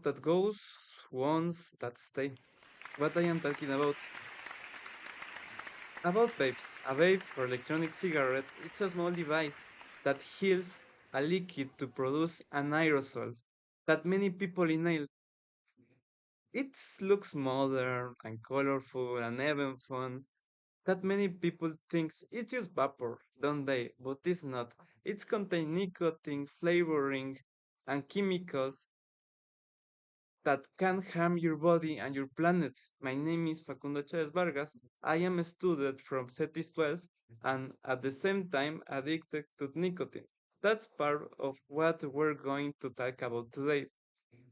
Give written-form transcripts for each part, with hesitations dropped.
that goes, ones that stay. What I am talking about vapes. A vape or electronic cigarette, it's a small device that heats a liquid to produce an aerosol that many people inhale. It looks modern and colorful and even fun that many people thinks it's just vapor, don't they? But it's not. It's contain nicotine, flavoring, and chemicals that can harm your body and your planet. My name is Facundo Chavez Vargas. I am a student from CETIS 12 and at the same time addicted to nicotine. That's part of what we're going to talk about today.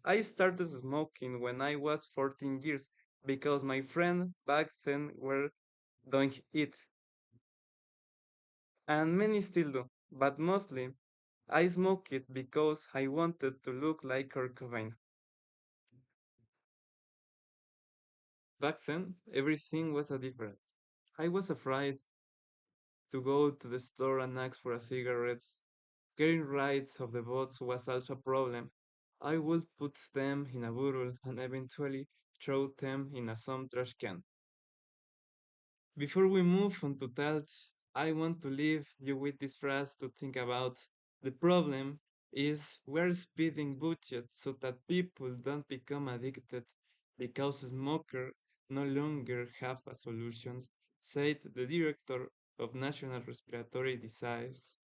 I started smoking when I was 14 years because my friend back then were doing it, and many still do, but mostly I smoke it because I wanted to look like Kurt Cobain. Back then, everything was a difference. I was afraid to go to the store and ask for a cigarette. Getting rid of the bots was also a problem. I would put them in a bottle and eventually throw them in a some trash can. Before we move on to that, I want to leave you with this phrase to think about. The problem is we're speeding budgets so that people don't become addicted because smokers no longer have a solution, said the director of National Respiratory Disease.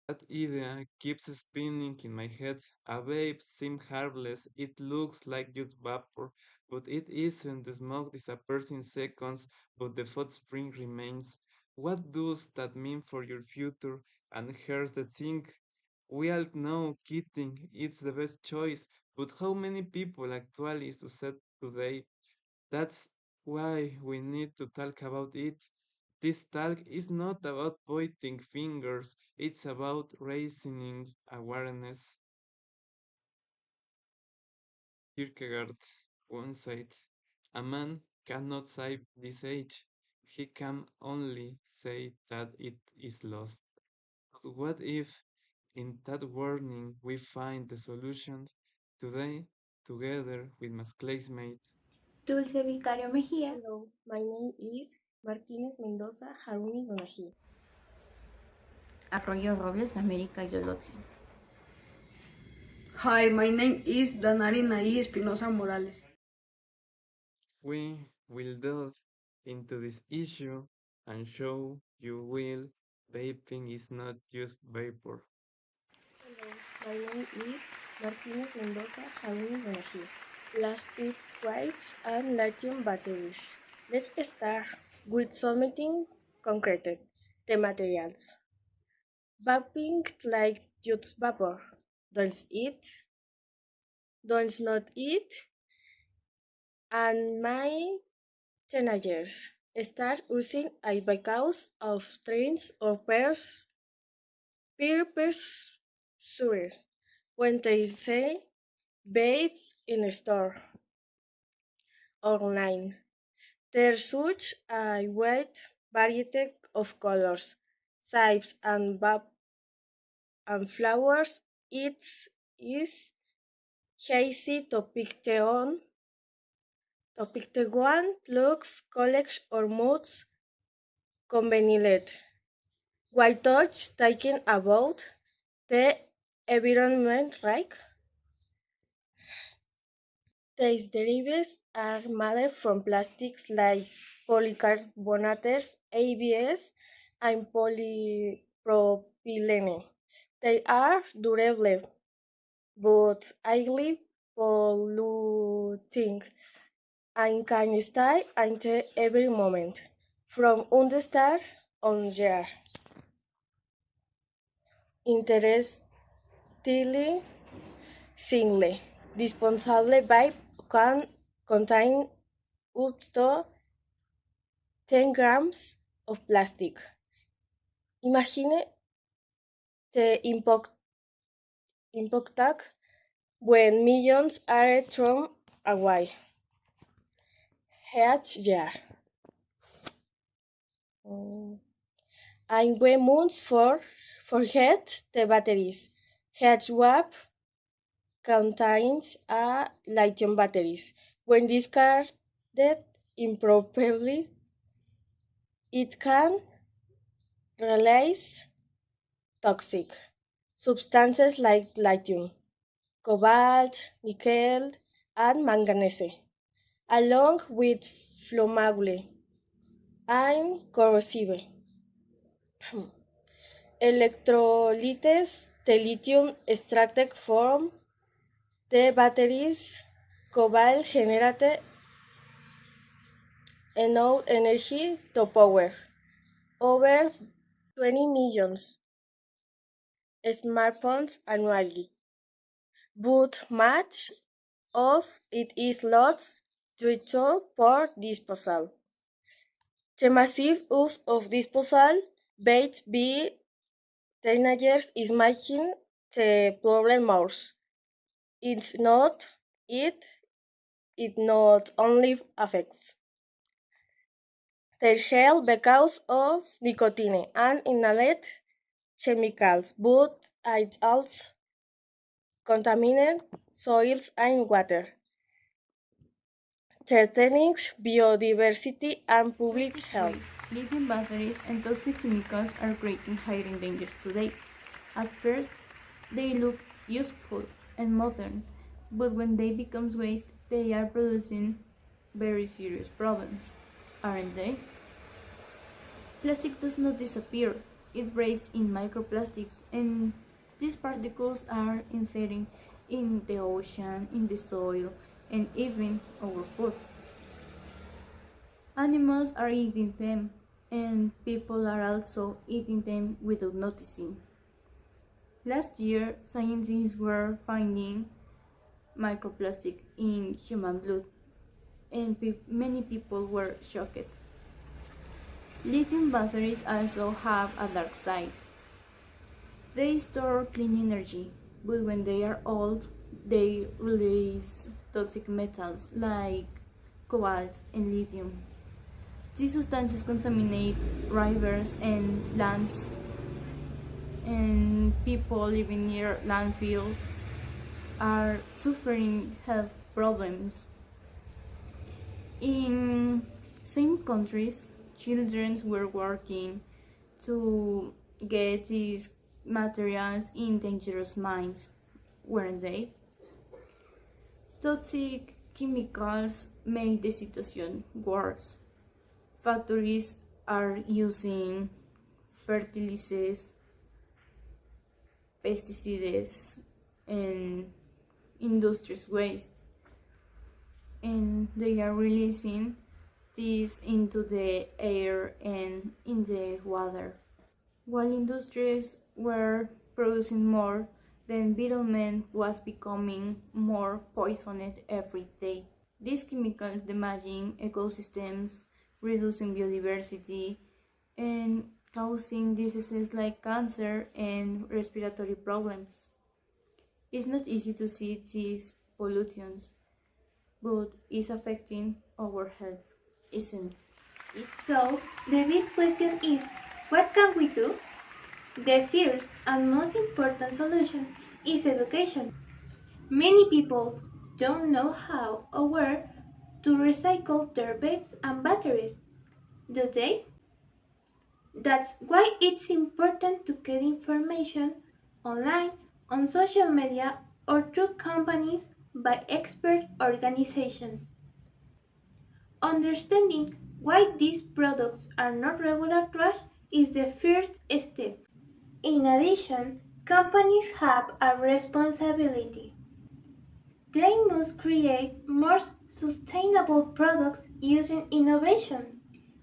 That idea keeps spinning in my head. A vape seems harmless, it looks like just vapor, but it isn't. The smoke disappears in seconds, but the footprint remains. What does that mean for your future? And here's the thing. We all know quitting is the best choice, but how many people actually succeed today? That's why we need to talk about it. This talk is not about pointing fingers, it's about raising awareness. Kierkegaard once said, a man cannot save this age, he can only say that it is lost. But what if in that warning we find the solutions today together with my classmate? Dulce Vicario Mejía. Hello, my name is Martinez Mendoza Haruni Donají. Arroyo Robles, América Yolotze. Hi, my name is Danari Nai Espinosa Morales. We will delve into this issue and show you will vaping is not just vapor. Hello, my name is Martinez Mendoza Haruni Donají. Plastic wipes and lithium batteries. Let's start with something concrete. The materials. Vaping like just vapor. Don't eat, don't not eat, and my teenagers start using it because of trends or peer pressure when they say babes in a store online. There's such a wide variety of colors, shapes, and flowers. It's is easy to pick the one looks, college, or moods convenient. While touch taking about the environment, right? These derivatives are made from plastics like polycarbonates, ABS, and polypropylene. They are durable but highly polluting and can stay until every moment from the start on year. Interestingly, single disposable pipe can contain up to 10 grams of plastic. Imagine the impact when millions are thrown away each year. Mm. And we must forget the batteries. Each wap contains a lithium batteries. When discarded improperly, it can release toxic substances like lithium, cobalt, nickel, and manganese, along with flammable and corrosive electrolytes. The lithium extracted from the batteries cobalt generated enough energy to power over 20 million smartphones annually, but much of it is lost due to poor disposal. The massive use of disposal bait by teenagers is making the problem worse. It's not it it not only affects their health because of nicotine and inhaled chemicals, but it also contaminates soils and water, threatening biodiversity and public Plastic health. waste, lithium batteries, and toxic chemicals are creating hidden dangers today. At first, they look useful and modern, but when they become waste, they are producing very serious problems, aren't they? Plastic does not disappear, it breaks in microplastics, and these particles are inserting in the ocean, in the soil, and even our food. Animals are eating them, and people are also eating them without noticing. Last year, scientists were finding microplastic in human blood, and many people were shocked. Lithium batteries also have a dark side. They store clean energy, but when they are old, they release toxic metals like cobalt and lithium. These substances contaminate rivers and lands, and people living near landfills are suffering health problems. In some countries, children were working to get these materials in dangerous mines, weren't they? Toxic chemicals make the situation worse. Factories are using fertilizers, pesticides, and industries waste, and they are releasing this into the air and in the water. While industries were producing more, the environment was becoming more poisoned every day. These chemicals damaging ecosystems, reducing biodiversity, and causing diseases like cancer and respiratory problems. It's not easy to see these pollutants, but it's affecting our health, isn't it? So, the big question is, what can we do? The first and most important solution is education. Many people don't know how or where to recycle their vapes and batteries, do they? That's why it's important to get information online, on social media, or through companies by expert organizations. Understanding why these products are not regular trash is the first step. In addition, companies have a responsibility. They must create more sustainable products using innovation.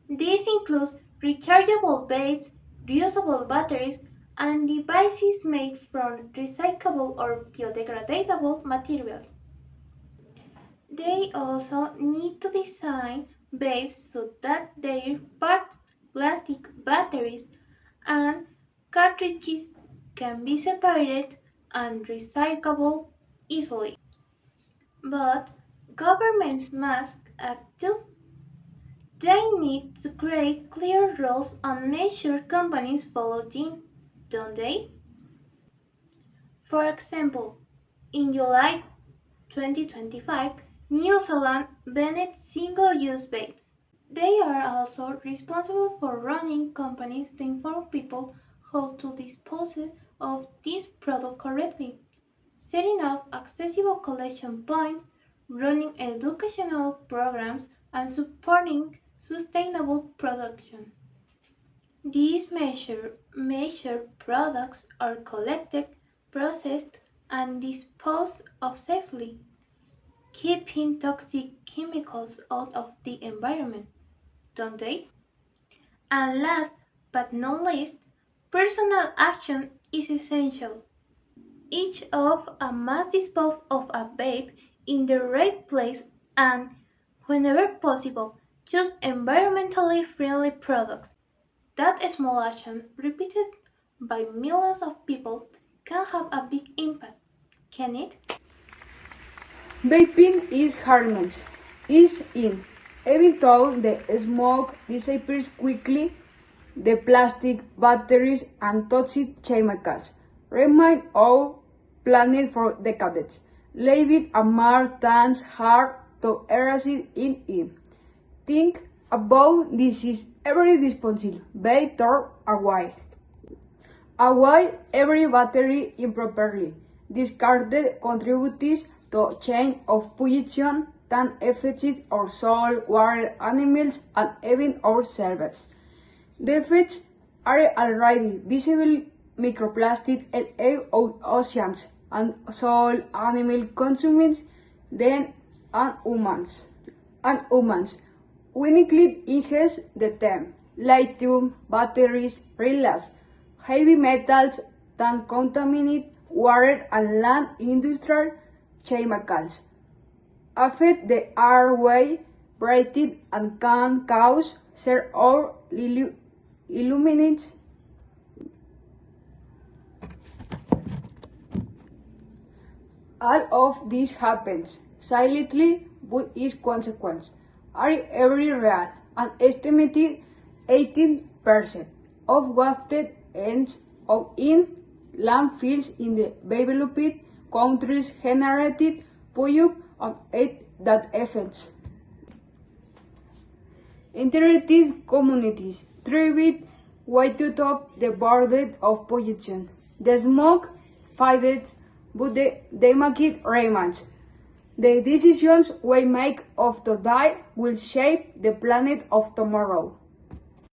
This includes rechargeable vapes, reusable batteries, and devices made from recyclable or biodegradable materials. They also need to design vapes so that their parts, plastic batteries, and cartridges can be separated and recyclable easily. But governments must act too. They need to create clear rules and make sure companies follow them, don't they? For example, In July 2025, New Zealand banned single-use vapes. They are also responsible for running companies to inform people how to dispose of this product correctly, setting up accessible collection points, running educational programs, and supporting sustainable production. These measured products are collected, processed, and disposed of safely, keeping toxic chemicals out of the environment, don't they? And last but not least, personal action is essential. Each of us must dispose of a vape in the right place and, whenever possible, choose environmentally friendly products. That small action, repeated by millions of people, can have a big impact, can it? Vaping is harmless, is in. Even though the smoke disappears quickly, the plastic, batteries, and toxic chemicals remain our planet for decades, leaving a mark that's hard to erase in it. Think about this is every disposable vape thrown away. Away every battery improperly discarded contributes to chain of pollution that affects our soil, water, animals, and even ourselves. The effects are already visible microplastic in oceans and soil animal consumers then and humans. And humans. We include inges the term lithium, batteries, relays, heavy metals that contaminate water and land industrial chemicals affect the airway, breathing, and can cause severe or illuminate. All of this happens silently but is consequence are every real an estimated 18% of wafted ends up in landfills in the developed countries generated pollute of it that affects integrated communities thrive way to top the burden of pollution. The smoke fades, but the market remains. The decisions we make of today will shape the planet of tomorrow.